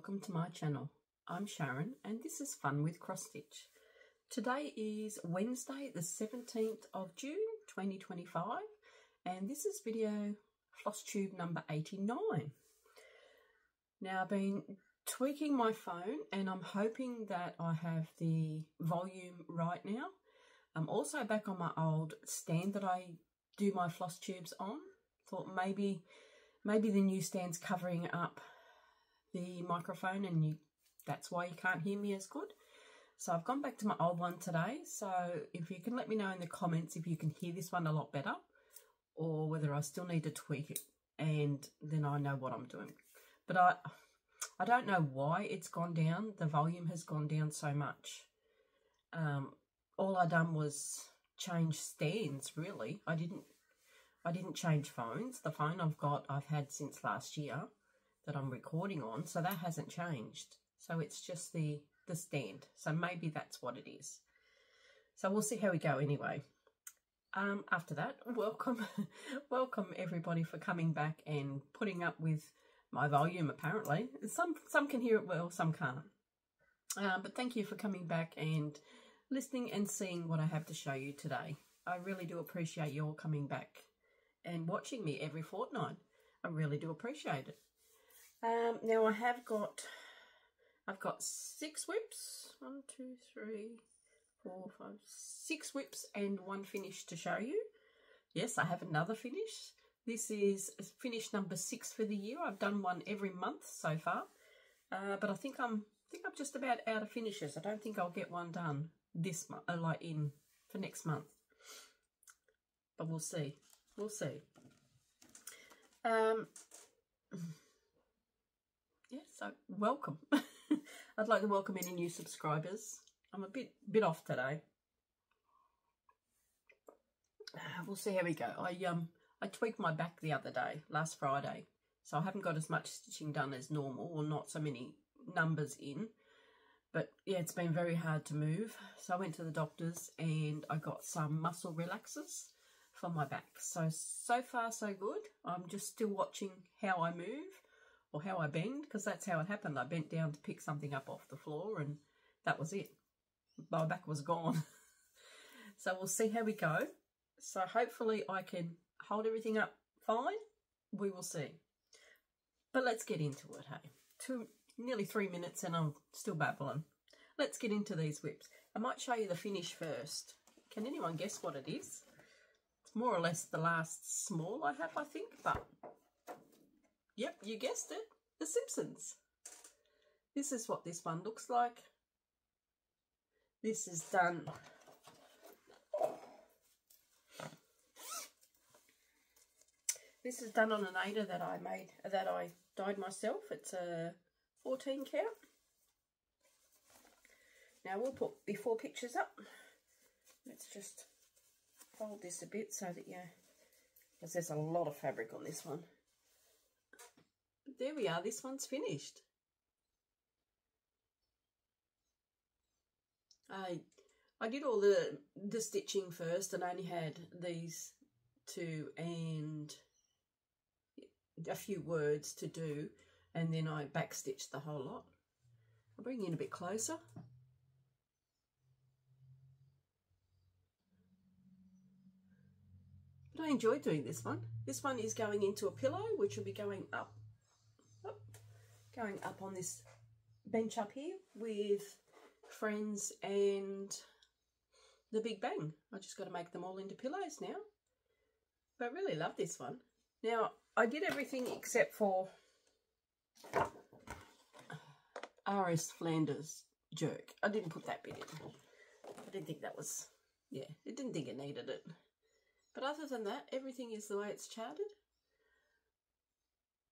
welcome to my channel. I'm Sharon and this is Fun with Cross Stitch. Today is Wednesday the 17th of June 2025 and this is video Flosstube number 89. Now I've been tweaking my phone and I'm hoping that I have the volume right now. I'm also back on my old stand that I do my floss tubes on. Thought maybe the new stand's covering up the microphone and that's why you can't hear me as good. So I've gone back to my old one today. So if you can let me know in the comments if you can hear this one a lot better or whether I still need to tweak it, and then I know what I'm doing. But I don't know why it's gone down. The volume has gone down so much. All I done was change stands, really. I didn't change phones. The phone I've had since last year that I'm recording on, so that hasn't changed. So it's just the stand. So maybe that's what it is. So we'll see how we go anyway. After that, welcome everybody for coming back and putting up with my volume. Apparently, some can hear it well, some can't. But thank you for coming back and listening and seeing what I have to show you today. I really do appreciate you all coming back and watching me every fortnight. I really do appreciate it. Now I've got 6 whips. 1, 2, 3, 4, 5, 6 whips and 1 finish to show you. Yes, I have another finish. This is finish number 6 for the year. I've done one every month so far, but I think I'm just about out of finishes. I don't think I'll get one done this month, for next month. But we'll see. We'll see. Yeah, so welcome. I'd like to welcome any new subscribers. I'm a bit off today. We'll see how we go. I tweaked my back the other day, last Friday, so I haven't got as much stitching done as normal, or not so many numbers in. But yeah, it's been very hard to move. So I went to the doctor's and I got some muscle relaxers for my back. So far so good. I'm just still watching how I move or how I bend, because that's how it happened. I bent down to pick something up off the floor and that was it. My back was gone. So we'll see how we go. So hopefully I can hold everything up fine. We will see. But let's get into it, hey. Nearly 3 minutes and I'm still babbling. Let's get into these whips. I might show you the finish first. Can anyone guess what it is? It's more or less the last small I have, I think, but yep, you guessed it. The Simpsons. This is what this one looks like. This is done. This is done on an Ada that I dyed myself. It's a 14 count. Now we'll put before pictures up. Let's just fold this a bit so that because there's a lot of fabric on this one. But there we are, this one's finished. I did all the stitching first and only had these 2 and a few words to do, and then I backstitched the whole lot. I'll bring you in a bit closer. But I enjoyed doing this one. This one is going into a pillow, which will be going up on this bench up here with Friends and The Big Bang. I just got to make them all into pillows now. But I really love this one. Now, I did everything except for R.S. Flanders jerk. I didn't put that bit in. I didn't think that was, yeah, I didn't think it needed it. But other than that, everything is the way it's charted.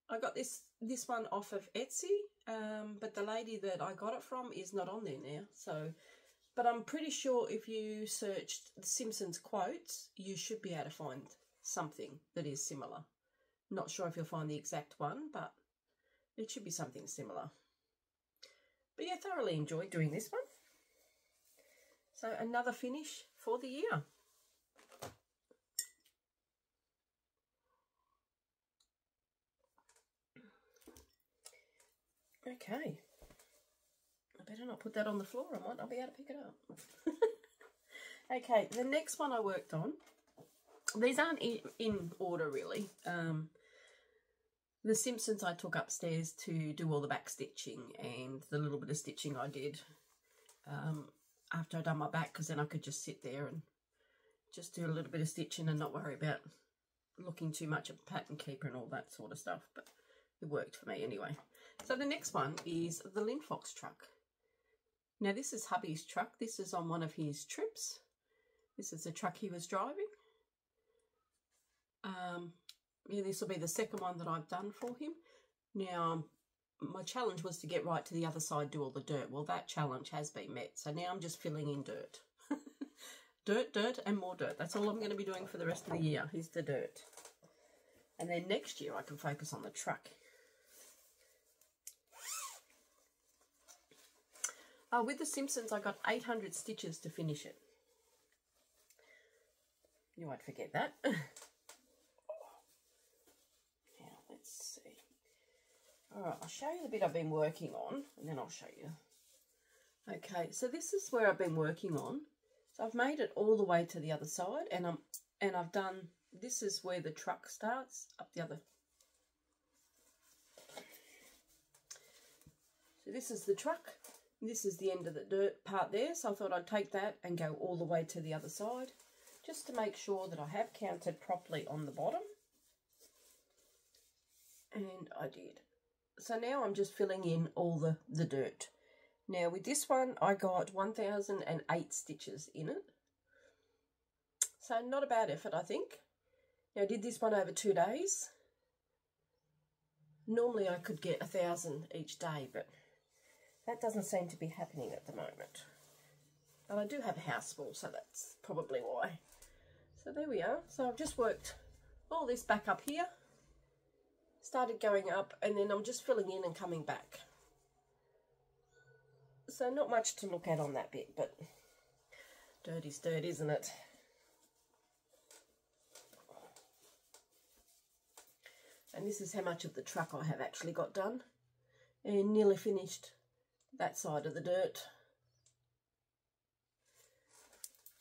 I got this one off of Etsy, but the lady that I got it from is not on there now. So, but I'm pretty sure if you searched The Simpsons quotes, you should be able to find something that is similar. Not sure if you'll find the exact one, but it should be something similar. But yeah, thoroughly enjoyed doing this one. So another finish for the year. Okay, better not put that on the floor. I might not be able to pick it up. Okay, the next one I worked on, these aren't in order really. The Simpsons I took upstairs to do all the back stitching and the little bit of stitching I did after I'd done my back, because then I could just sit there and just do a little bit of stitching and not worry about looking too much at pattern keeper and all that sort of stuff, but it worked for me anyway. So the next one is the Linfox truck. Now this is hubby's truck. This is on one of his trips. This is the truck he was driving. Yeah, this will be the second one that I've done for him. Now, my challenge was to get right to the other side, do all the dirt. Well, that challenge has been met. So now I'm just filling in dirt. Dirt, and more dirt. That's all I'm going to be doing for the rest of the year, is the dirt. And then next year I can focus on the truck. With the Simpsons, I got 800 stitches to finish it. You won't forget that. Now, let's see. Alright, I'll show you the bit I've been working on, and then I'll show you. Okay, so this is where I've been working on. So I've made it all the way to the other side, and I've done, this is where the truck starts, up the other. So this is the truck. This is the end of the dirt part there, so I thought I'd take that and go all the way to the other side, just to make sure that I have counted properly on the bottom. And I did. So now I'm just filling in all the dirt. Now with this one, I got 1008 stitches in it. So not a bad effort, I think. Now I did this one over 2 days. Normally I could get 1000 each day, but that doesn't seem to be happening at the moment. But I do have a house full, so that's probably why. So there we are. So I've just worked all this back up here. Started going up, and then I'm just filling in and coming back. So not much to look at on that bit, but dirt is dirt, isn't it? And this is how much of the truck I have actually got done. And nearly finished that side of the dirt.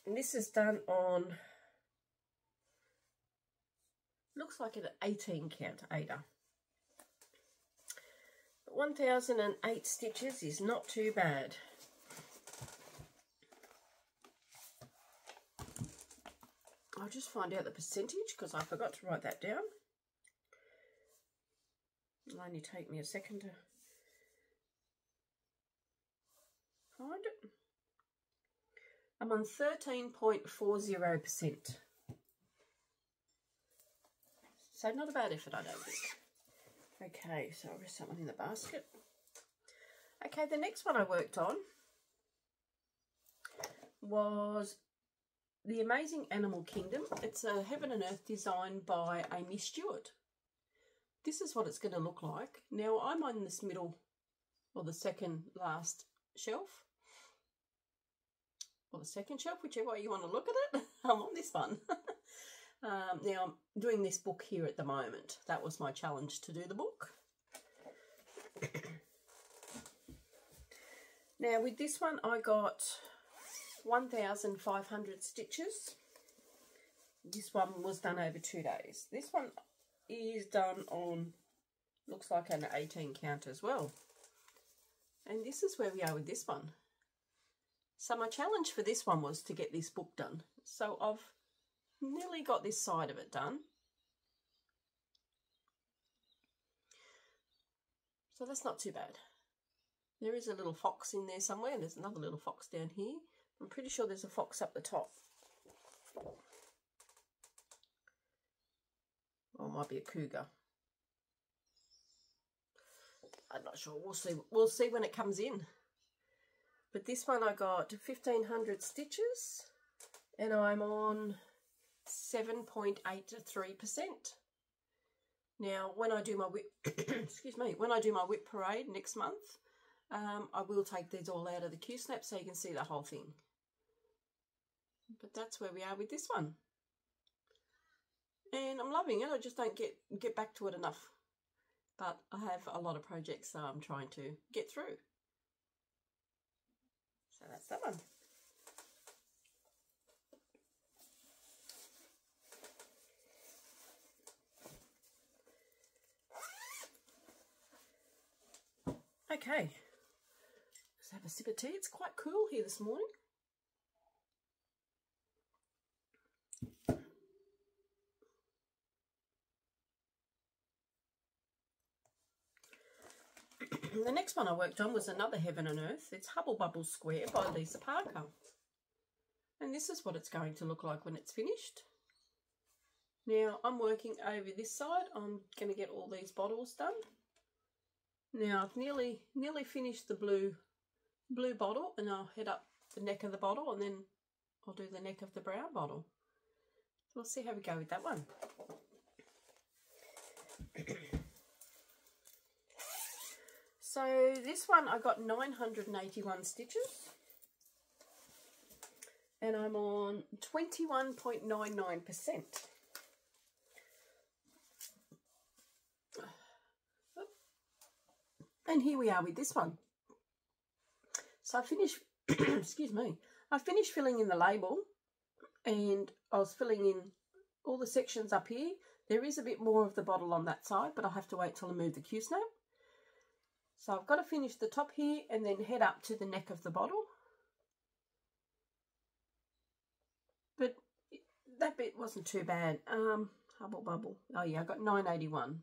And this is done on, looks like an 18 count aider. 1008 stitches is not too bad. I'll just find out the percentage, because I forgot to write that down. It'll only take me a second to find it. I'm on 13.40%. So not a bad effort, I don't think. Okay, so I'll rest that one in the basket. Okay, the next one I worked on was The Amazing Animal Kingdom. It's a Heaven and Earth design by Amy Stewart. This is what it's going to look like. Now, I'm on this middle, or the second last shelf. Or the second shelf, whichever way you want to look at it. I'm on this one. Now, I'm doing this book here at the moment. That was my challenge, to do the book. Now, with this one, I got 1,500 stitches. This one was done over 2 days. This one is done on, looks like an 18 count as well. And this is where we are with this one. So my challenge for this one was to get this book done. So I've nearly got this side of it done. So that's not too bad. There is a little fox in there somewhere, and there's another little fox down here. I'm pretty sure there's a fox up the top. Or it might be a cougar. I'm not sure. We'll see. We'll see when it comes in. But this one I got 1,500 stitches, and I'm on 7.83%. Now, when I do my whip, excuse me, when I do my whip parade next month, I will take these all out of the Q-snap so you can see the whole thing. But that's where we are with this one. And I'm loving it. I just don't get back to it enough. But I have a lot of projects I'm trying to get through. that's that one. Okay, let's have a sip of tea. It's quite cool here this morning. The next one I worked on was another Heaven and Earth. It's Hubble Bubble Square by Lisa Parker. And this is what it's going to look like when it's finished. Now I'm working over this side. I'm going to get all these bottles done. Now I've nearly finished the blue bottle, and I'll head up the neck of the bottle, and then I'll do the neck of the brown bottle. So we'll see how we go with that one. So this one I got 981 stitches, and I'm on 21.99%. And here we are with this one. So I finished, excuse me, I finished filling in the label, and I was filling in all the sections up here. There is a bit more of the bottle on that side, but I'll have to wait till I move the Q-snap. So I've got to finish the top here and then head up to the neck of the bottle. But that bit wasn't too bad. Hubble Bubble. Oh yeah, I got 981.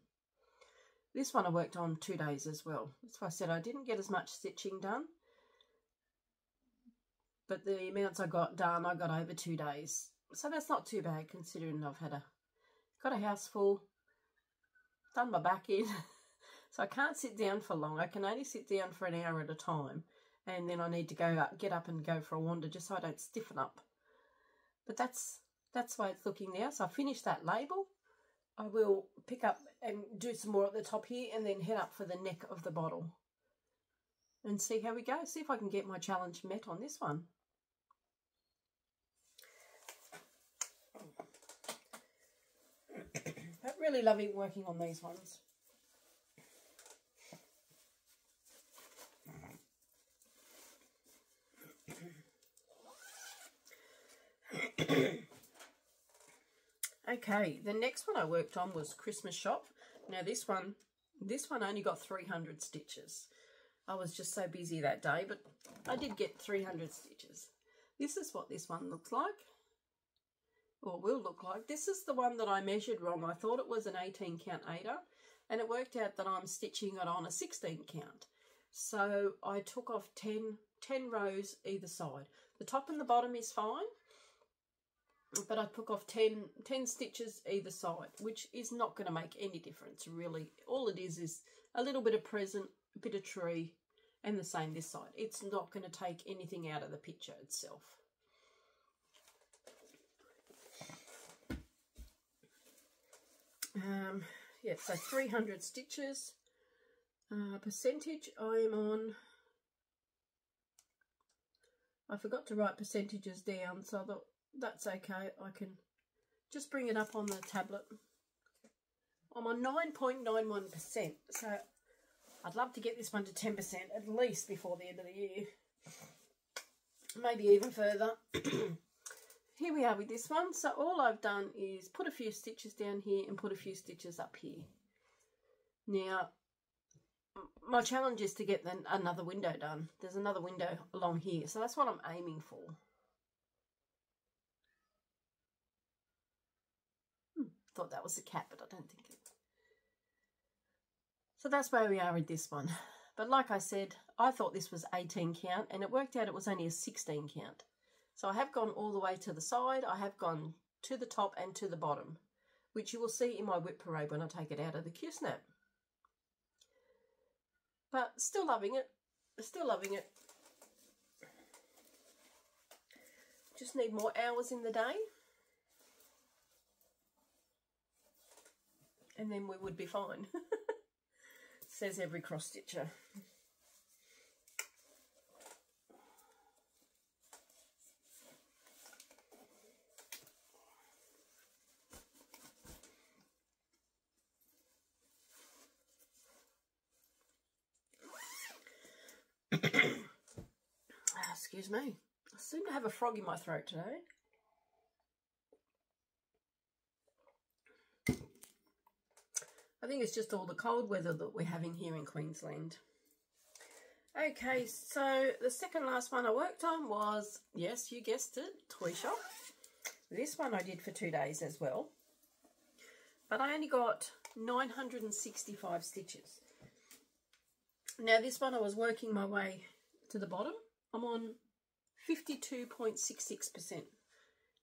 This one I worked on 2 days as well. That's why I said I didn't get as much stitching done. But the amounts I got done, I got over 2 days. So that's not too bad considering I've had got a house full, done my back in. So I can't sit down for long. I can only sit down for an hour at a time. And then I need to get up and go for a wander just so I don't stiffen up. But that's the way it's looking now. So I finished that label. I will pick up and do some more at the top here and then head up for the neck of the bottle. And see how we go. See if I can get my challenge met on this one. I'm really loving working on these ones. Okay, the next one I worked on was Christmas Shop. Now this one only got 300 stitches. I was just so busy that day, but I did get 300 stitches. This is what this one looks like, or will look like. This is the one that I measured wrong. I thought it was an 18 count aider, and it worked out that I'm stitching it on a 16 count. So I took off 10 rows either side. The top and the bottom is fine, but I took off 10 stitches either side, which is not going to make any difference really. All it is a little bit of present, a bit of tree, and the same this side. It's not going to take anything out of the picture itself. Yeah, so 300 stitches. Percentage I'm on, I forgot to write percentages down, so I thought that's okay. I can just bring it up on the tablet. I'm on 9.91%, so I'd love to get this one to 10% at least before the end of the year. Maybe even further. Here we are with this one. So all I've done is put a few stitches down here and put a few stitches up here. Now, my challenge is to get another window done. There's another window along here, so that's what I'm aiming for. Thought that was a cat, but I don't think it. So that's where we are with this one. But like I said, I thought this was 18 count, and it worked out it was only a 16 count. So I have gone all the way to the side. I have gone to the top and to the bottom, which you will see in my whip parade when I take it out of the Q-snap. But still loving it. Still loving it. Just need more hours in the day. And then we would be fine. Says every cross stitcher. Excuse me. I seem to have a frog in my throat today. I think it's just all the cold weather that we're having here in Queensland. Okay, so the second last one I worked on was, yes, you guessed it, Toy Shop. This one I did for 2 days as well. But I only got 965 stitches. Now this one I was working my way to the bottom. I'm on 52.66%.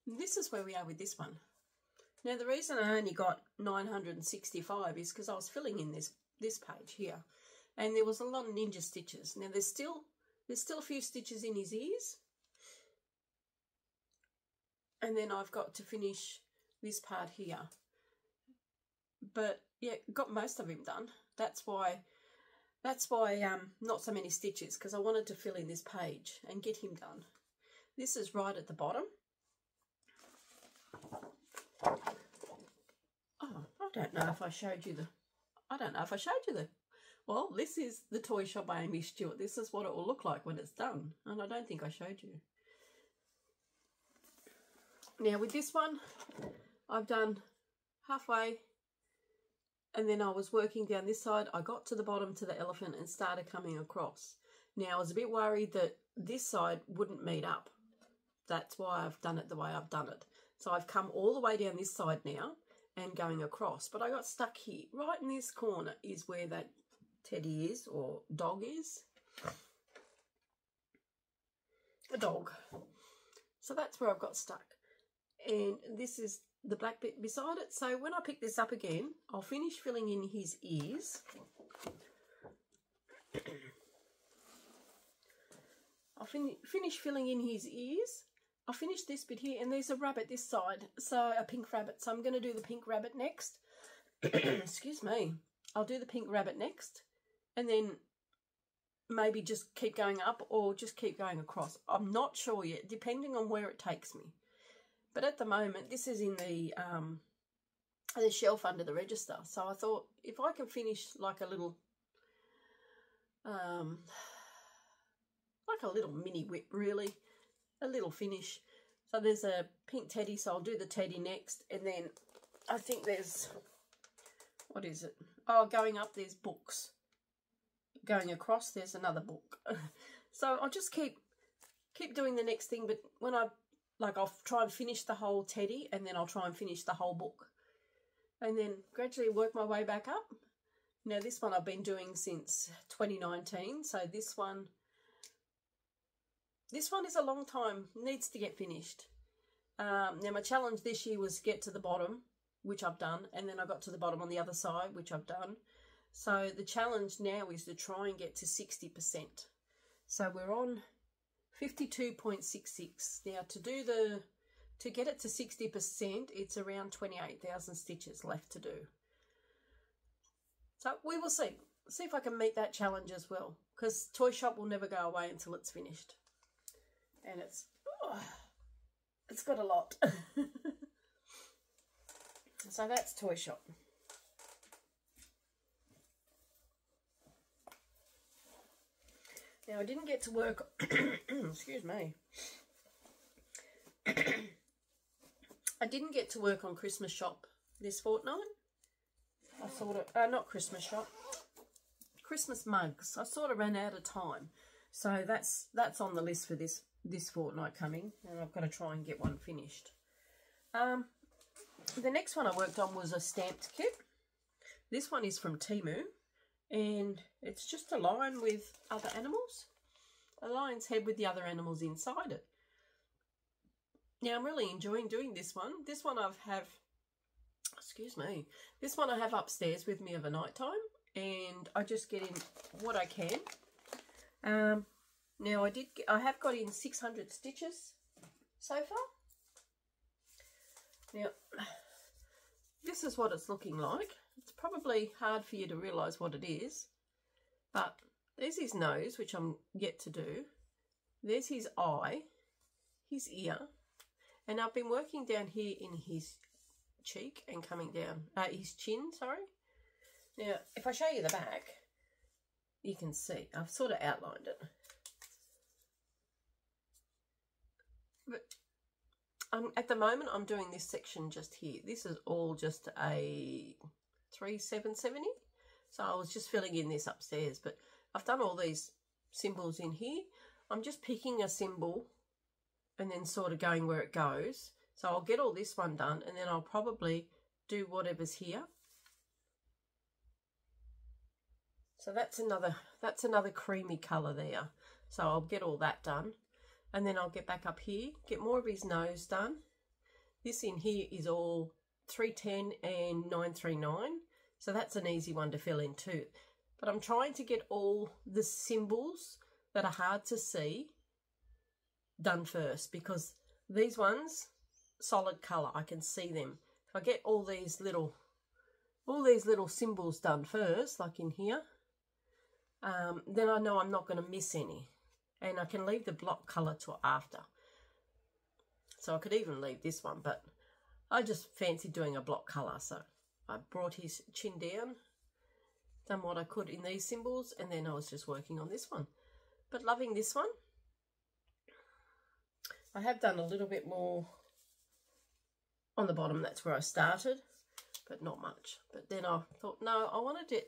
This is where we are with this one. Now the reason I only got 965 is because I was filling in this page here, and there was a lot of ninja stitches. Now there's still a few stitches in his ears, and then I've got to finish this part here. But yeah, got most of him done. That's why not so many stitches, because I wanted to fill in this page and get him done. This is right at the bottom. Oh, I don't know if I showed you well, this is the Toy Shop by Amy Stewart. This is what it will look like when it's done, and I don't think I showed you. Now with this one, I've done halfway, and then I was working down this side. I got to the bottom to the elephant and started coming across. Now I was a bit worried that this side wouldn't meet up. That's why I've done it the way I've done it. So I've come all the way down this side now and going across. But I got stuck here. Right in this corner is where that teddy is, or dog is. A dog. So that's where I've got stuck. And this is the black bit beside it. So when I pick this up again, I'll finish filling in his ears. I'll finish filling in his ears. I'll finish this bit here, and there's a rabbit this side, so a pink rabbit. So I'm going to do the pink rabbit next. Excuse me. I'll do the pink rabbit next, and then maybe just keep going up or just keep going across. I'm not sure yet, depending on where it takes me. But at the moment, this is in the shelf under the register. So I thought, if I can finish like a little mini whip, really, a little finish. So there's a pink teddy, so I'll do the teddy next, and then I think there's, what is it? Oh, going up there's books. Going across there's another book. So I'll just keep doing the next thing, but when I'll try and finish the whole teddy, and then I'll try and finish the whole book, and then gradually work my way back up. Now this one I've been doing since 2019, so this one is a long time, needs to get finished. Now my challenge this year was get to the bottom, which I've done, and then I got to the bottom on the other side, which I've done. So the challenge now is to try and get to 60%. So we're on 52.66. Now to get it to 60%, it's around 28,000 stitches left to do. So we will see. See if I can meet that challenge as well, because Toy Shop will never go away until it's finished. And it's got a lot. So that's Toy Shop. Now I didn't get to work, excuse me. I didn't get to work on Christmas shop this fortnight. I sort of, not Christmas shop, Christmas mugs. I sort of ran out of time. So that's on the list for this fortnight coming, and I've got to try and get one finished. The next one I worked on was a stamped kit. This one is from Temu, and it's just a lion with other animals. A lion's head with the other animals inside it. Now I'm really enjoying doing this one. This one I have, excuse me, this one I have upstairs with me of a night time, and I just get in what I can. Now I have got in 600 stitches so far. Now this is what it's looking like. It's probably hard for you to realise what it is, but there's his nose, which I'm yet to do. There's his eye, his ear, and I've been working down here in his cheek and coming down, his chin, sorry. Now, if I show you the back, you can see I've sort of outlined it. But at the moment, I'm doing this section just here. This is all just a 3770. So I was just filling in this upstairs, but I've done all these symbols in here. I'm just picking a symbol and then sort of going where it goes. So I'll get all this one done, and then I'll probably do whatever's here. So that's another creamy colour there. So I'll get all that done, and then I'll get back up here, get more of his nose done. This in here is all 310 and 939. So that's an easy one to fill in too. But I'm trying to get all the symbols that are hard to see done first, because these ones, solid colour, I can see them. If I get all these little symbols done first, like in here, then I know I'm not going to miss any. And I can leave the block colour till after. So I could even leave this one, but I just fancied doing a block colour, so I brought his chin down, done what I could in these symbols, and then I was just working on this one. But loving this one. I have done a little bit more on the bottom. That's where I started, but not much. But then I thought, no, I wanted to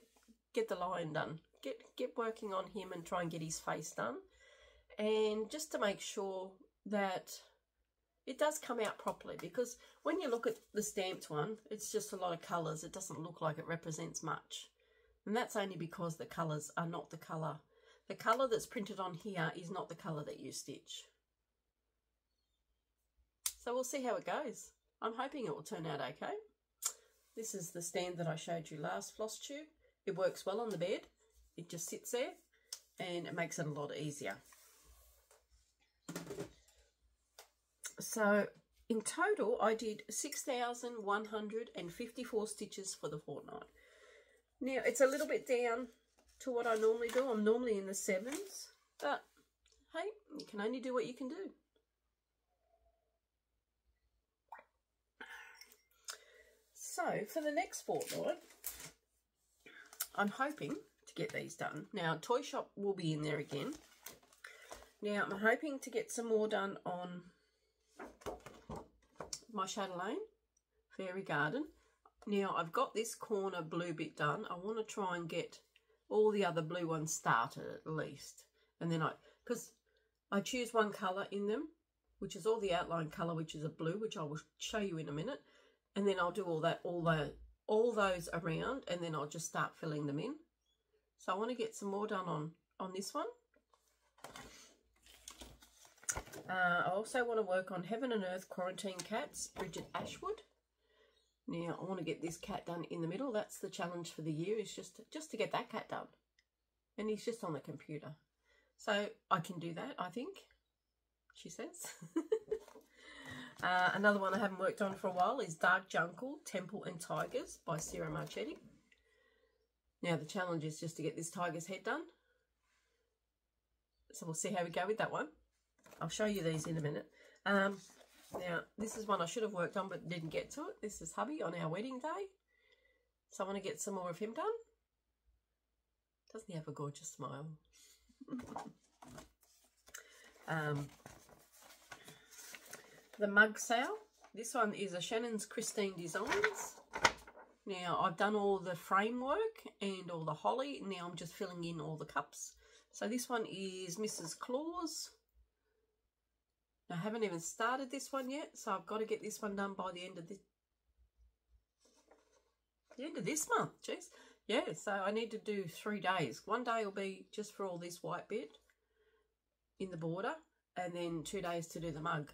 get the lion done. Get working on him and try and get his face done. And just to make sure that it does come out properly, because when you look at the stamped one, it's just a lot of colours. It doesn't look like it represents much. And that's only because the colours are not the colour. The colour that's printed on here is not the colour that you stitch. So we'll see how it goes. I'm hoping it will turn out okay. This is the stand that I showed you last, Flosstube. It works well on the bed. It just sits there and it makes it a lot easier. So in total, I did 6,154 stitches for the fortnight. Now, it's a little bit down to what I normally do. I'm normally in the 7s, but hey, you can only do what you can do. So for the next fortnight, I'm hoping to get these done. Now, Toy Shop will be in there again. Now, I'm hoping to get some more done on my Chatelaine Fairy Garden. Now, I've got this corner blue bit done. I want to try and get all the other blue ones started at least. And then because I choose one colour in them, which is all the outline colour, which is a blue, which I will show you in a minute. And then I'll do all those around, and then I'll just start filling them in. So I want to get some more done on this one. I also want to work on Heaven and Earth Quarantine Cats, Bridget Ashwood. Now, I want to get this cat done in the middle. That's the challenge for the year, is just to get that cat done. And he's just on the computer. So I can do that, I think, she says. Another one I haven't worked on for a while is Dark Jungle, Temple and Tigers by Sarah Marchetti. Now, the challenge is just to get this tiger's head done. So we'll see how we go with that one. I'll show you these in a minute. Now, this is one I should have worked on but didn't get to it. This is hubby on our wedding day. So I want to get some more of him done. Doesn't he have a gorgeous smile? The mug sale. This one is a Shannon's Christine Designs. Now, I've done all the framework and all the holly. Now I'm just filling in all the cups. So this one is Mrs. Claus. I haven't even started this one yet, so I've got to get this one done by the end of this month. Jeez. Yeah, so I need to do 3 days. One day will be just for all this white bit in the border, and then 2 days to do the mug.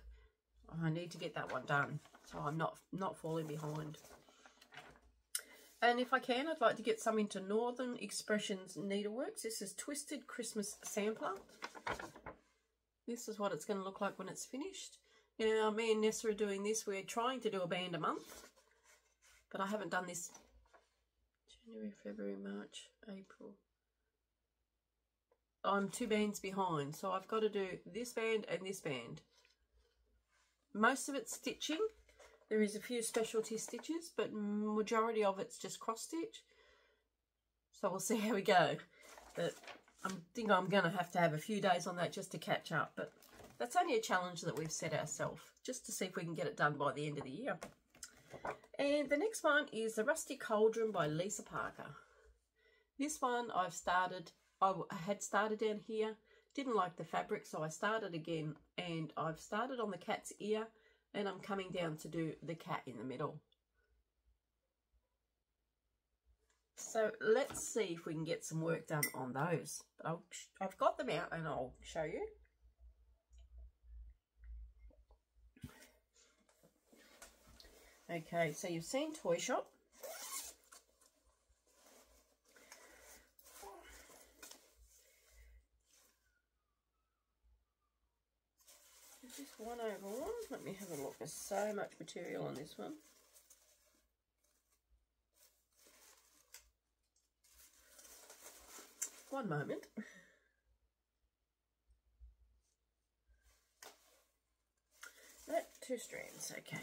I need to get that one done, so I'm not falling behind. And if I can, I'd like to get some into Northern Expressions Needleworks. This is Twisted Christmas Sampler. This is what it's going to look like when it's finished. Now, me and Nessa are doing this. We're trying to do a band a month, but I haven't done this. January, February, March, April. I'm 2 bands behind, so I've got to do this band and this band. Most of it's stitching. There is a few specialty stitches, but majority of it's just cross stitch. So we'll see how we go. But I think I'm going to have a few days on that just to catch up. But That's only a challenge that we've set ourselves, just to see if we can get it done by the end of the year. And the next one is The Rusty Cauldron by Lisa Parker. This one I had started down here, didn't like the fabric, so I started again, and I've started on the cat's ear, and I'm coming down to do the cat in the middle. So let's see if we can get some work done on those. I've got them out and I'll show you. Okay, so you've seen Toy Shop. Is this 1/1? Let me have a look. There's so much material on this one. One moment. No, 2 strands, okay.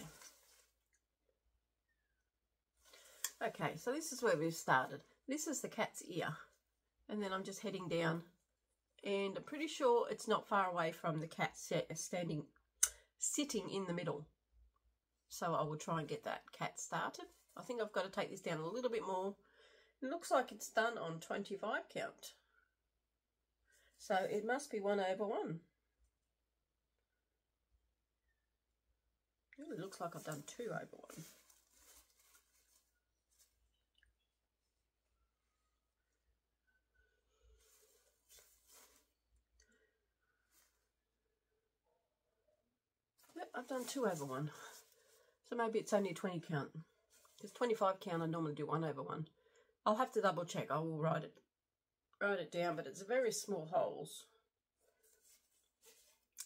Okay, so this is where we've started. This is the cat's ear, and then I'm just heading down, and I'm pretty sure it's not far away from the cat sitting in the middle. So I will try and get that cat started. I think I've got to take this down a little bit more. It looks like it's done on 25 count. So it must be 1/1. It really looks like I've done 2/1. Yep, I've done 2/1. So maybe it's only 20 count. Because 25 count I normally do 1/1. I'll have to double check. I will write it down, but it's very small holes.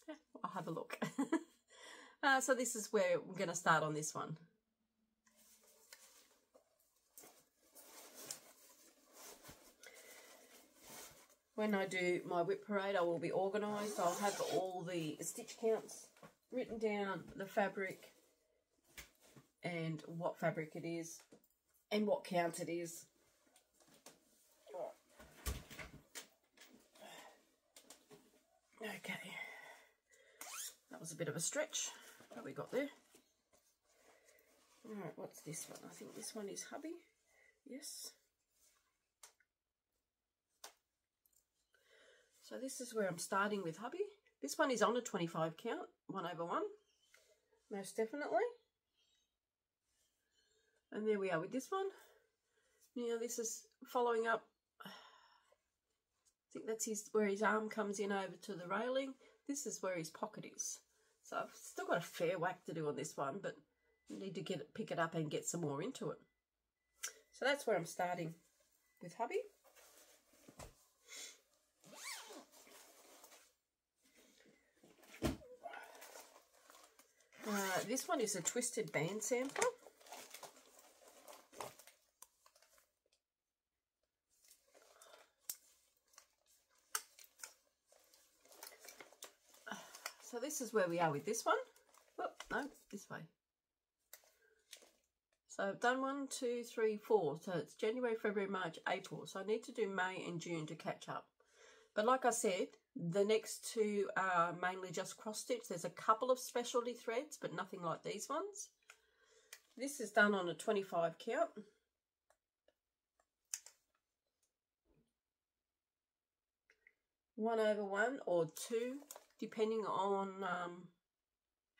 Yeah, I'll have a look. So this is where we're going to start on this one. When I do my whip parade, I will be organised. I'll have all the stitch counts written down, the fabric, and what fabric it is, and what count it is. Okay, that was a bit of a stretch, but we got there. Alright, what's this one? I think this one is hubby. Yes. So this is where I'm starting with hubby. This one is on a 25 count, 1/1, most definitely. And there we are with this one. Now this is following up. I think that's where his arm comes in over to the railing. This is where his pocket is. So I've still got a fair whack to do on this one, but I need to pick it up and get some more into it. So that's where I'm starting with hubby. This one is a twisted band sampler. So this is where we are with this one. Oh, no, this way. So I've done 1, 2, 3, 4. So it's January, February, March, April. So I need to do May and June to catch up. But like I said, the next 2 are mainly just cross stitch. There's a couple of specialty threads, but nothing like these ones. This is done on a 25 count. One over 1 or 2, depending on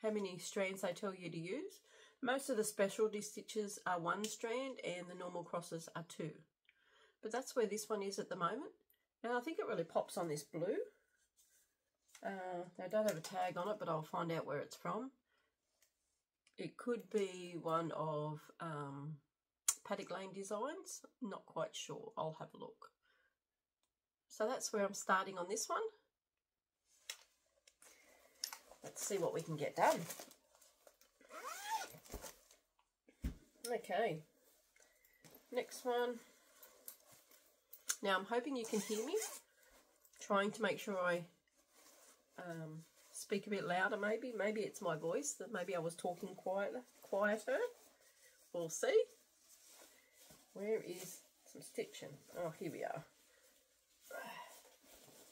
how many strands they tell you to use. Most of the specialty stitches are 1 strand and the normal crosses are 2. But that's where this one is at the moment. And I think it really pops on this blue. They don't have a tag on it, but I'll find out where it's from. It could be one of Paddock Lane Designs. Not quite sure. I'll have a look. So that's where I'm starting on this one. Let's see what we can get done. Okay. Next one. Now I'm hoping you can hear me. Trying to make sure I speak a bit louder maybe. Maybe it's my voice. That maybe I was talking quieter. We'll see. Where is some stitching? Oh, here we are.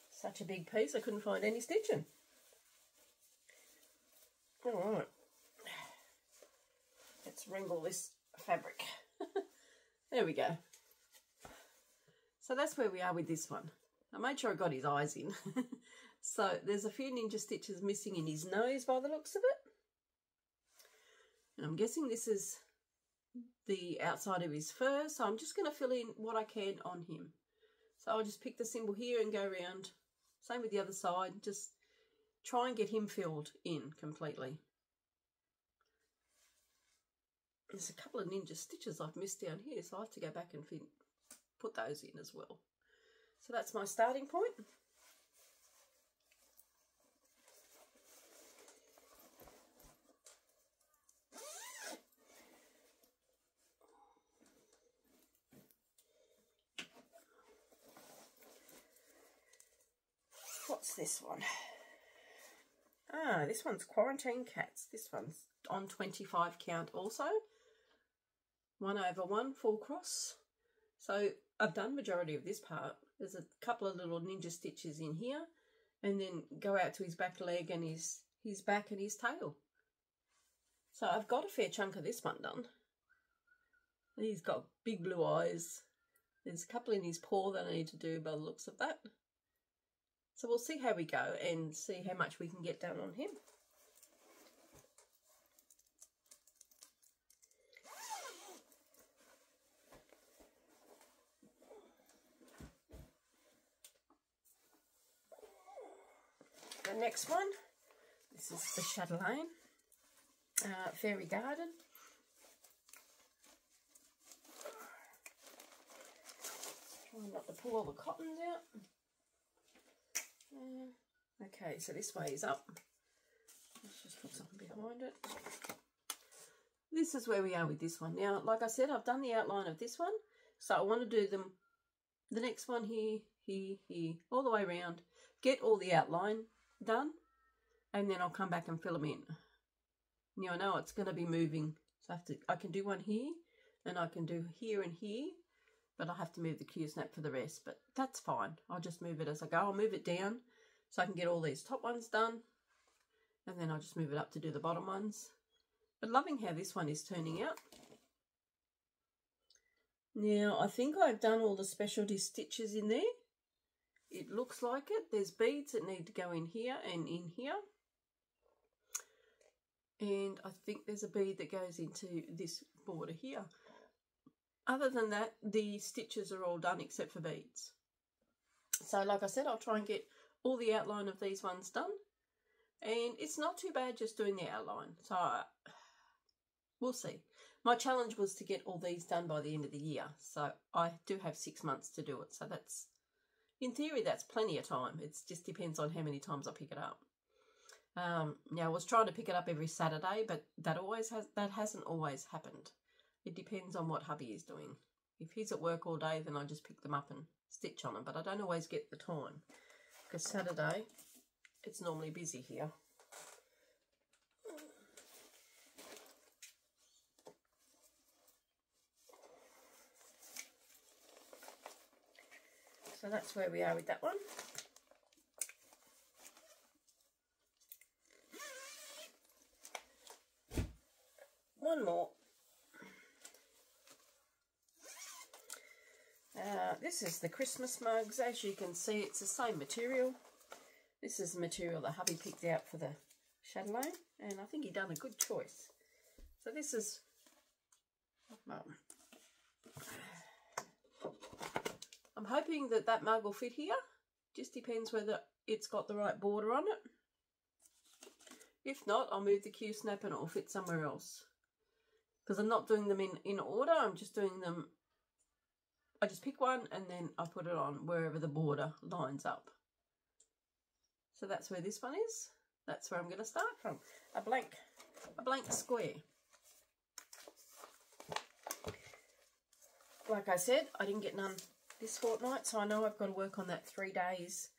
Such a big piece, I couldn't find any stitching. All right, let's wrangle this fabric. There we go. So that's where we are with this one. I made sure I got his eyes in. So there's a few ninja stitches missing in his nose by the looks of it. And I'm guessing this is the outside of his fur, so I'm just going to fill in what I can on him. So I'll just pick the symbol here and go around. Same with the other side, just try and get him filled in completely. There's a couple of ninja stitches I've missed down here, so I have to go back and put those in as well. So that's my starting point. What's this one? Ah, this one's Quarantine Cats. This one's on 25 count also. 1/1 full cross. So I've done majority of this part. There's a couple of little ninja stitches in here, and then go out to his back leg and his back and his tail. So I've got a fair chunk of this one done. He's got big blue eyes. There's a couple in his paw that I need to do by the looks of that. So we'll see how we go and see how much we can get done on him. The next one, this is the Chatelaine Fairy Garden. Trying not to pull all the cottons out. Okay, so this way is up. Let's just put something behind it. This is where we are with this one. Now, like I said, I've done the outline of this one. So I want to do them, the next one here, here, all the way around. Get all the outline done. And then I'll come back and fill them in. Now, I know it's going to be moving. So I can do one here. And I can do here and here. But I'll have to move the Q-snap for the rest. But that's fine. I'll just move it as I go. I'll move it down so I can get all these top ones done. And then I'll just move it up to do the bottom ones. But loving how this one is turning out. Now, I think I've done all the specialty stitches in there. It looks like it. There's beads that need to go in here and in here. And I think there's a bead that goes into this border here. Other than that, the stitches are all done except for beads. So like I said, I'll try and get all the outline of these ones done. And it's not too bad just doing the outline. So we'll see. My challenge was to get all these done by the end of the year. So I do have 6 months to do it. So that's, in theory, that's plenty of time. It just depends on how many times I pick it up. Now, I was trying to pick it up every Saturday, but that hasn't always happened. It depends on what hubby is doing. If he's at work all day, then I just pick them up and stitch on them. But I don't always get the time because Saturday, it's normally busy here. So that's where we are with that one. One more. This is the Christmas mugs. As you can see, it's the same material. This is the material that hubby picked out for the Chatelaine, and I think he done a good choice. So this is, I'm hoping that that mug will fit here. Just depends whether it's got the right border on it. If not, I'll move the Q-snap and it will fit somewhere else. Because I'm not doing them in order, I'm just doing them, I just pick one and then I put it on wherever the border lines up. So that's where this one is. That's where I'm going to start from. A blank square. Like I said, I didn't get none this fortnight, so I know I've got to work on that 3 days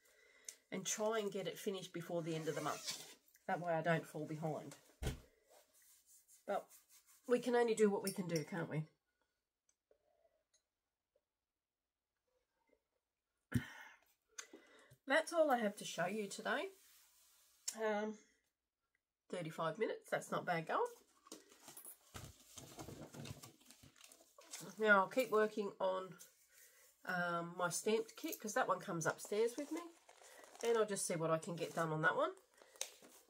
and try and get it finished before the end of the month. That way I don't fall behind. But we can only do what we can do, can't we? That's all I have to show you today. 35 minutes. That's not bad going. Now I'll keep working on my stamped kit because that one comes upstairs with me, and I'll just see what I can get done on that one.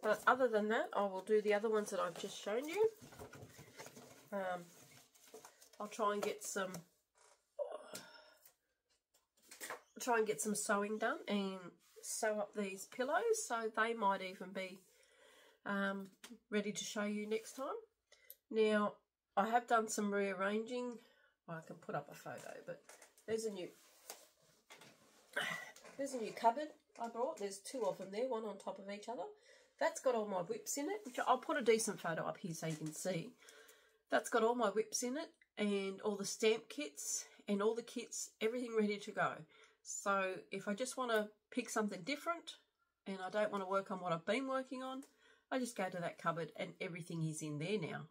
But other than that, I will do the other ones that I've just shown you. I'll try and get some sewing done and sew up these pillows, so they might even be ready to show you next time. Now I have done some rearranging. I can put up a photo, but there's a new cupboard I brought. There's two of them there, one on top of each other. That's got all my whips in it, which I'll put a decent photo up here so you can see. That's got all my whips in it and all the stamp kits and all the kits, everything ready to go. So if I just want to pick something different and I don't want to work on what I've been working on, I just go to that cupboard and everything is in there now.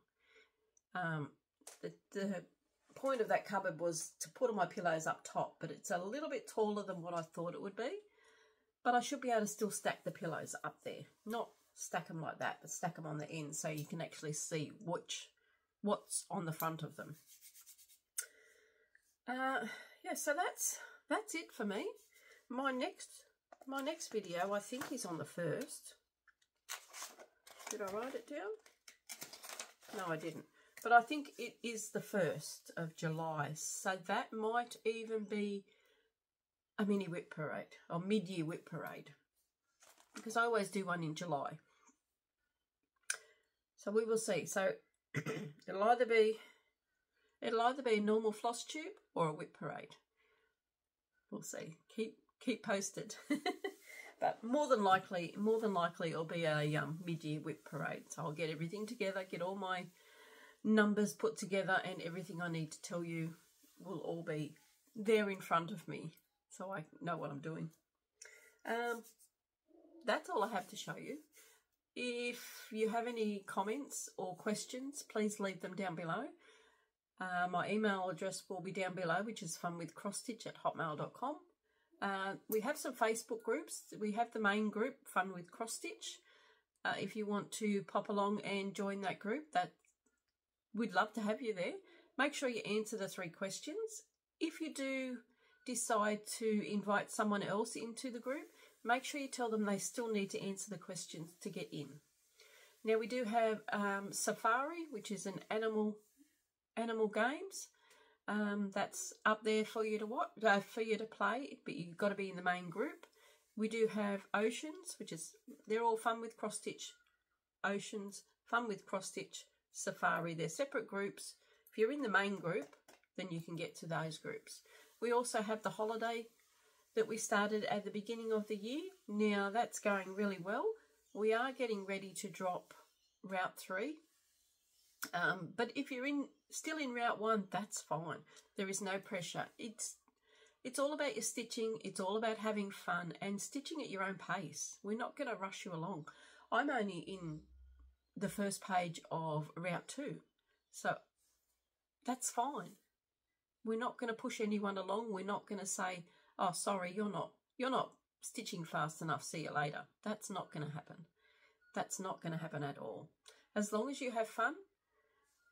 The point of that cupboard was to put all my pillows up top, but it's a little bit taller than what I thought it would be. But I should be able to still stack the pillows up there. Not stack them like that, but stack them on the end so you can actually see what's on the front of them. Yeah, so that's it for me. My next video I think is on the 1st. Did I write it down? No, I didn't. But I think it is the 1st of July. So that might even be a mini whip parade or mid-year whip parade, because I always do one in July. So we will see. So it'll either be a normal floss tube or a whip parade. We'll see. Keep posted. But more than likely it'll be a mid-year whip parade. So I'll get everything together, get all my numbers put together, and everything I need to tell you will all be there in front of me, so I know what I'm doing. That's all I have to show you. If you have any comments or questions, please leave them down below. My email address will be down below, which is funwithcrosstitch@hotmail.com. We have some Facebook groups. We have the main group, Fun with Cross Stitch. If you want to pop along and join that group, we'd love to have you there. Make sure you answer the 3 questions. If you do decide to invite someone else into the group, make sure you tell them they still need to answer the questions to get in. Now we do have Safari, which is an animal games. That's up there for you to watch, for you to play, but you've got to be in the main group. We do have Oceans, they're all Fun with Cross Stitch. Oceans, Fun with Cross Stitch, Safari. They're separate groups. If you're in the main group, then you can get to those groups. We also have the holiday that we started at the beginning of the year. Now that's going really well. We are getting ready to drop Route 3. But if you're still in Route 1, that's fine. There is no pressure. It's all about your stitching. It's all about having fun and stitching at your own pace. We're not going to rush you along. I'm only in the first page of Route 2, so that's fine. We're not going to push anyone along. We're not going to say, oh, sorry, you're not stitching fast enough, see you later. That's not going to happen. That's not going to happen at all. As long as you have fun,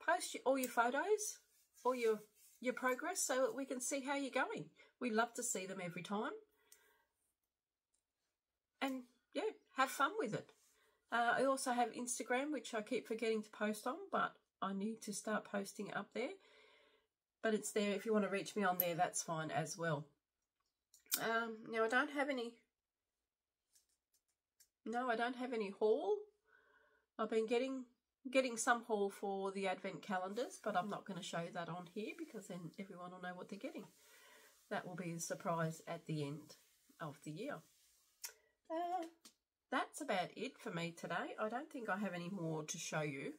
post all your photos, all your progress, so that we can see how you're going. We love to see them every time. And yeah, have fun with it. I also have Instagram, which I keep forgetting to post on, but I need to start posting up there. But it's there. If you want to reach me on there, that's fine as well. Now I don't have any haul. I've been getting some haul for the advent calendars, but I'm not going to show that on here because then everyone will know what they're getting. That will be a surprise at the end of the year. That's about it for me today. I don't think I have any more to show you.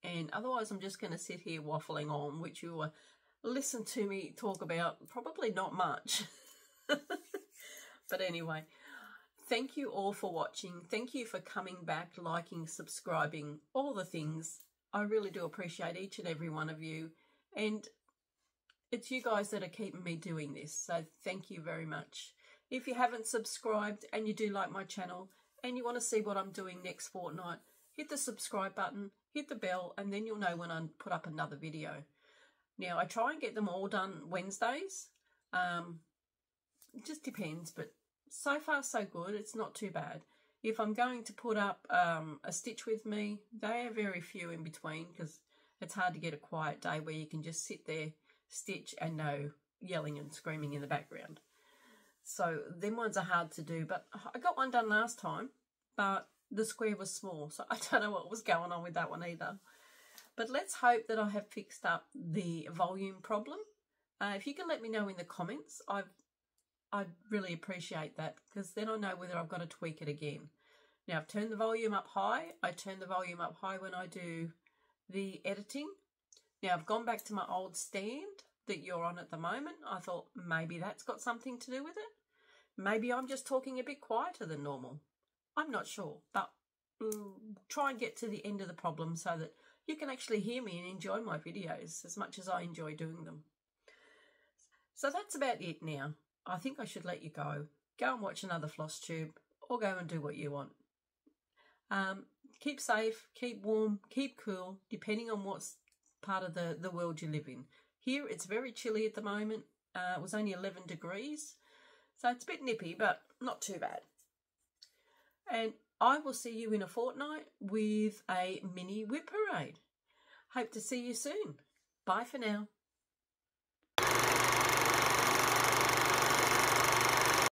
And otherwise, I'm just going to sit here waffling on, which you will listen to me talk about probably not much. But anyway, thank you all for watching. Thank you for coming back, liking, subscribing, all the things. I really do appreciate each and every one of you. And it's you guys that are keeping me doing this. So thank you very much. If you haven't subscribed and you do like my channel and you want to see what I'm doing next fortnight, hit the subscribe button, hit the bell, and then you'll know when I put up another video. Now, I try and get them all done Wednesdays. It just depends, but so far so good. It's not too bad. If I'm going to put up a stitch with me, they are very few in between because it's hard to get a quiet day where you can just sit there, stitch, and no yelling and screaming in the background. So them ones are hard to do, but I got one done last time, but the square was small, so I don't know what was going on with that one either. But let's hope that I have fixed up the volume problem. If you can let me know in the comments, I'd really appreciate that, because then I know whether I've got to tweak it again. Now, I've turned the volume up high. I turn the volume up high when I do the editing. Now, I've gone back to my old stand that you're on at the moment. I thought maybe that's got something to do with it. Maybe I'm just talking a bit quieter than normal. I'm not sure, but try and get to the end of the problem so that you can actually hear me and enjoy my videos as much as I enjoy doing them. So that's about it now. I think I should let you go. Go and watch another Flosstube or go and do what you want. Keep safe, keep warm, keep cool, depending on what part of the world you live in. Here it's very chilly at the moment. It was only 11 degrees. So it's a bit nippy, but not too bad. And I will see you in a fortnight with a mini whip parade. Hope to see you soon. Bye for now.